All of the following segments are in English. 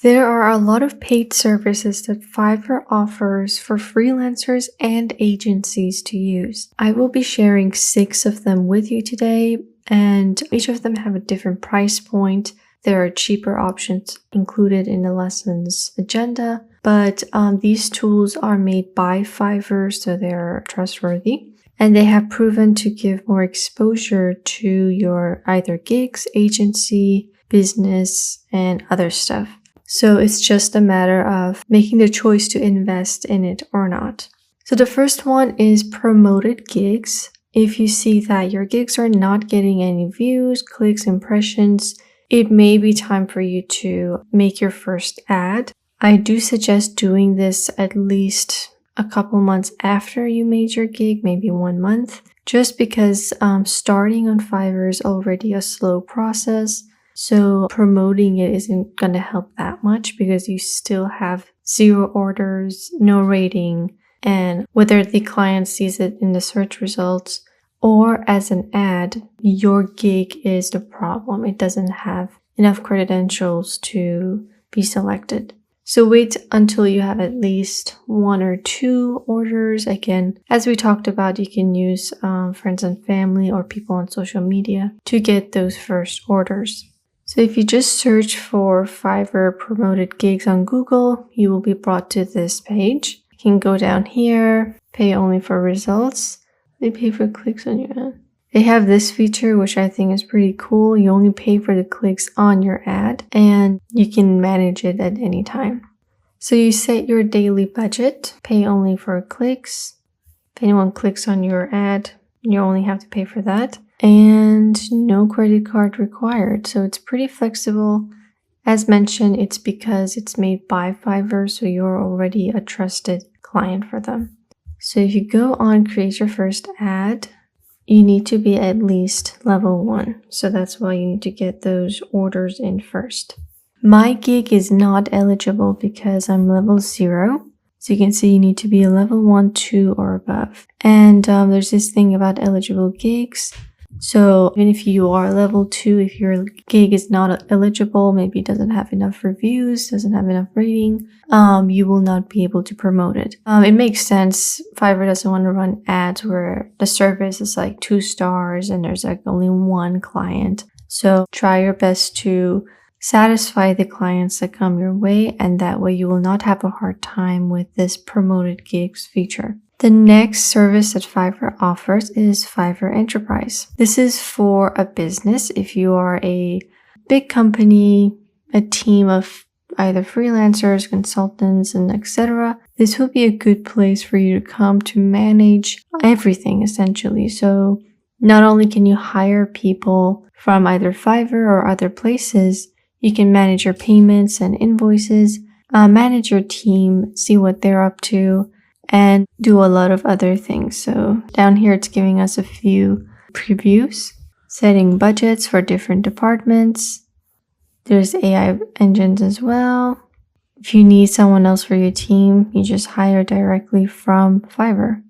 There are a lot of paid services that Fiverr offers for freelancers and agencies to use. I will be sharing 6 of them with you today, and each of them have a different price point. There are cheaper options included in the lesson's agenda, but these tools are made by Fiverr, so they're trustworthy. And they have proven to give more exposure to your either gigs, agency, business, and other stuff. So it's just a matter of making the choice to invest in it or not. So the first one is promoted gigs. If you see that your gigs are not getting any views, clicks, impressions, it may be time for you to make your first ad. I do suggest doing this at least a couple months after you made your gig, maybe 1 month, just because starting on Fiverr is already a slow process. So promoting it isn't going to help that much because you still have 0 orders, no rating, and whether the client sees it in the search results or as an ad, your gig is the problem. It doesn't have enough credentials to be selected. So wait until you have at least 1 or 2 orders. Again, as we talked about, you can use friends and family or people on social media to get those first orders. So if you just search for Fiverr promoted gigs on Google, you will be brought to this page. You can go down here, pay only for results. They pay for clicks on your ad. They have this feature, which I think is pretty cool. You only pay for the clicks on your ad, and you can manage it at any time. So you set your daily budget, pay only for clicks. If anyone clicks on your ad, you only have to pay for that. And no credit card required. So it's pretty flexible. As mentioned, it's because it's made by Fiverr, so you're already a trusted client for them. So if you go on create your first ad, you need to be at least level 1. So that's why you need to get those orders in first. My gig is not eligible because I'm level 0. So you can see you need to be a level 1, 2, or above. And there's this thing about eligible gigs. So even if you are level 2, if your gig is not eligible, maybe it doesn't have enough reviews, doesn't have enough rating, you will not be able to promote it. It makes sense. Fiverr doesn't want to run ads where the service is like 2 stars and there's like only 1 client. So try your best to satisfy the clients that come your way, and that way you will not have a hard time with this promoted gigs feature. The next service that Fiverr offers is Fiverr Enterprise. This is for a business. If you are a big company, a team of either freelancers, consultants, and etc., this will be a good place for you to come to manage everything essentially. So not only can you hire people from either Fiverr or other places, you can manage your payments and invoices, manage your team, see what they're up to, and do a lot of other things. So down here, it's giving us a few previews, setting budgets for different departments. There's AI engines as well. If you need someone else for your team, you just hire directly from Fiverr.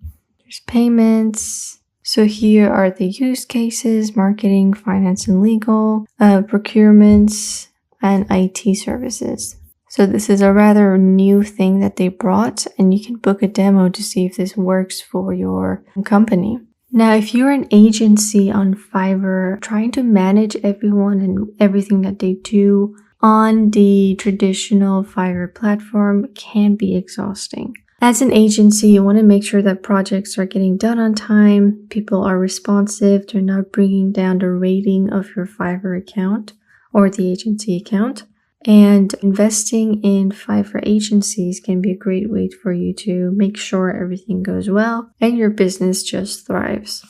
There's payments. So here are the use cases: marketing, finance and legal, procurements, and IT services. So this is a rather new thing that they brought, and you can book a demo to see if this works for your company. Now, if you're an agency on Fiverr, trying to manage everyone and everything that they do on the traditional Fiverr platform can be exhausting. As an agency, you want to make sure that projects are getting done on time, people are responsive, they're not bringing down the rating of your Fiverr account or the agency account. And investing in Fiverr agencies can be a great way for you to make sure everything goes well and your business just thrives.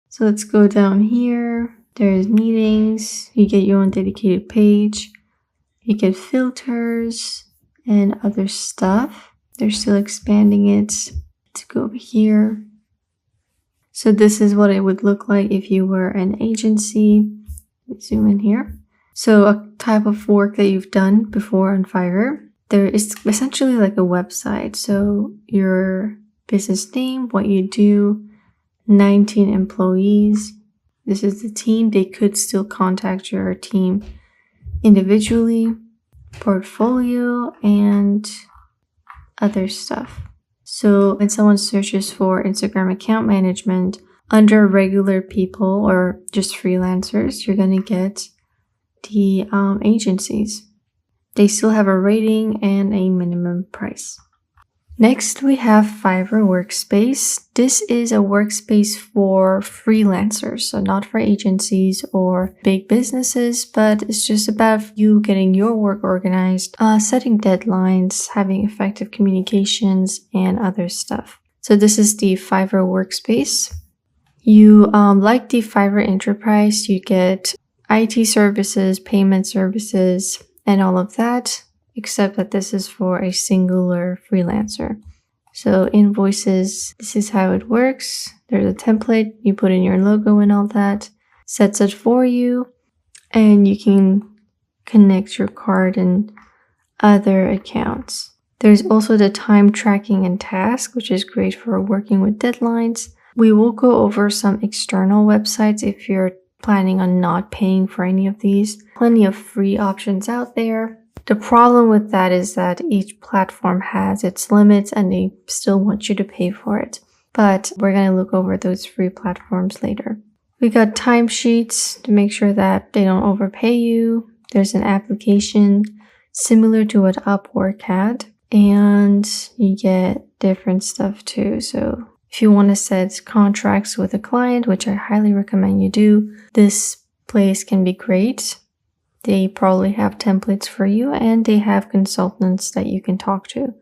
So let's go down here. There's meetings. You get your own dedicated page. You get filters and other stuff. They're still expanding it. Let's go over here. So this is what it would look like if you were an agency. Let's zoom in here. So a type of work that you've done before on Fiverr. There is essentially like a website. So your business name, what you do, 19 employees. This is the team. They could still contact your team individually. portfolio, and other stuff. So when someone searches for Instagram account management under regular people or just freelancers, you're going to get the agencies. They still have a rating and a minimum price. Next, we have Fiverr Workspace. This is a workspace for freelancers, so not for agencies or big businesses, but it's just about you getting your work organized, setting deadlines, having effective communications, and other stuff. So this is the Fiverr Workspace. You like the Fiverr Enterprise, you get IT services, payment services, and all of that, except that this is for a singular freelancer. So invoices, this is how it works. There's a template, you put in your logo and all that, sets it for you, and you can connect your card and other accounts. There's also the time tracking and task, which is great for working with deadlines. We will go over some external websites if you're planning on not paying for any of these. Plenty of free options out there. The problem with that is that each platform has its limits and they still want you to pay for it. But we're going to look over those free platforms later. We got timesheets to make sure that they don't overpay you. There's an application similar to what Upwork had, and you get different stuff too. So if you want to set contracts with a client, which I highly recommend you do, this place can be great. They probably have templates for you and they have consultants that you can talk to.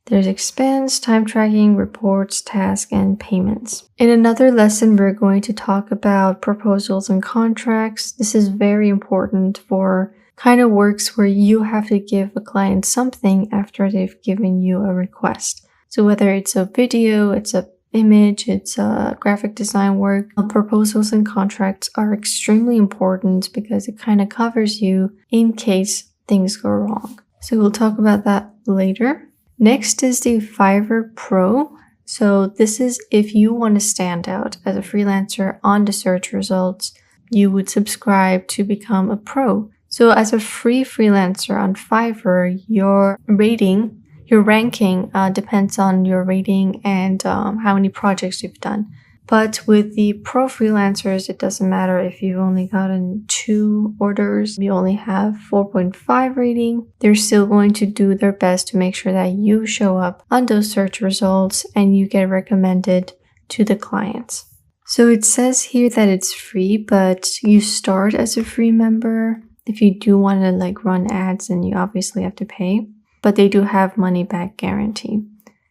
There's expense, time tracking, reports, tasks, and payments. In another lesson, we're going to talk about proposals and contracts. This is very important for kind of works where you have to give a client something after they've given you a request. So whether it's a video, it's a image, it's a graphic design work, proposals and contracts are extremely important because it kind of covers you in case things go wrong. So we'll talk about that later. Next is the Fiverr Pro. So this is if you want to stand out as a freelancer on the search results, you would subscribe to become a pro. So as a free freelancer on Fiverr, your ranking depends on your rating and how many projects you've done. But with the pro freelancers, it doesn't matter if you've only gotten 2 orders, you only have 4.5 rating. They're still going to do their best to make sure that you show up on those search results and you get recommended to the clients. So it says here that it's free, but you start as a free member. If you do want to run ads, then you obviously have to pay. But they do have money back guarantee.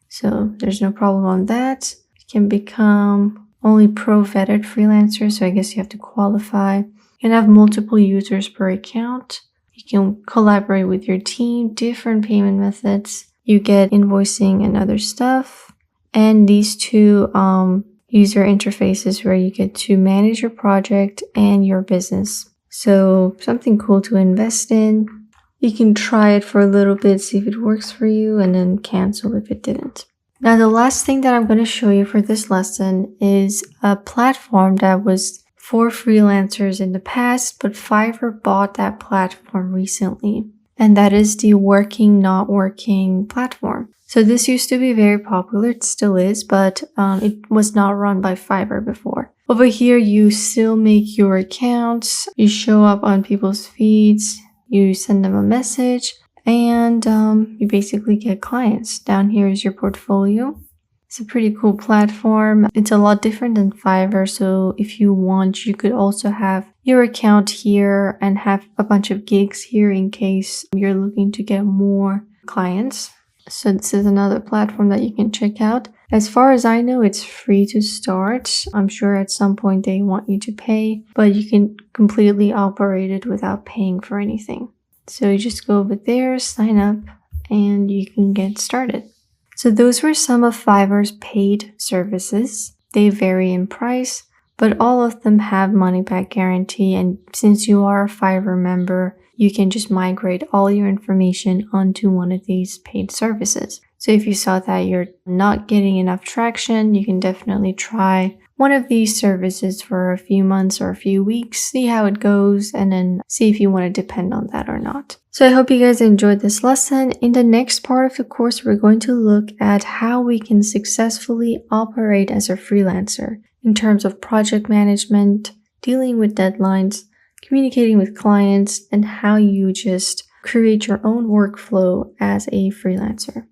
So there's no problem on that. You can become only pro vetted freelancer, so I guess you have to qualify. You can have multiple users per account. You can collaborate with your team, different payment methods. You get invoicing and other stuff. And these 2 user interfaces where you get to manage your project and your business. So something cool to invest in. You can try it for a little bit, see if it works for you, and then cancel if it didn't. Now, the last thing that I'm going to show you for this lesson is a platform that was for freelancers in the past, but Fiverr bought that platform recently. And that is the Working Not Working platform. So this used to be very popular, it still is, but it was not run by Fiverr before. Over here, you still make your accounts, you show up on people's feeds, you send them a message, and you basically get clients. Down here is your portfolio. It's a pretty cool platform. It's a lot different than Fiverr, so if you want, you could also have your account here and have a bunch of gigs here in case you're looking to get more clients. So this is another platform that you can check out. As far as I know, it's free to start. I'm sure at some point they want you to pay, but you can completely operate it without paying for anything. So you just go over there, sign up, and you can get started. So those were some of Fiverr's paid services. They vary in price, but all of them have money back guarantee. And since you are a Fiverr member, you can just migrate all your information onto one of these paid services. So if you saw that you're not getting enough traction, you can definitely try one of these services for a few months or a few weeks, see how it goes, and then see if you want to depend on that or not. So I hope you guys enjoyed this lesson. In the next part of the course, we're going to look at how we can successfully operate as a freelancer in terms of project management, dealing with deadlines, communicating with clients, and how you just create your own workflow as a freelancer.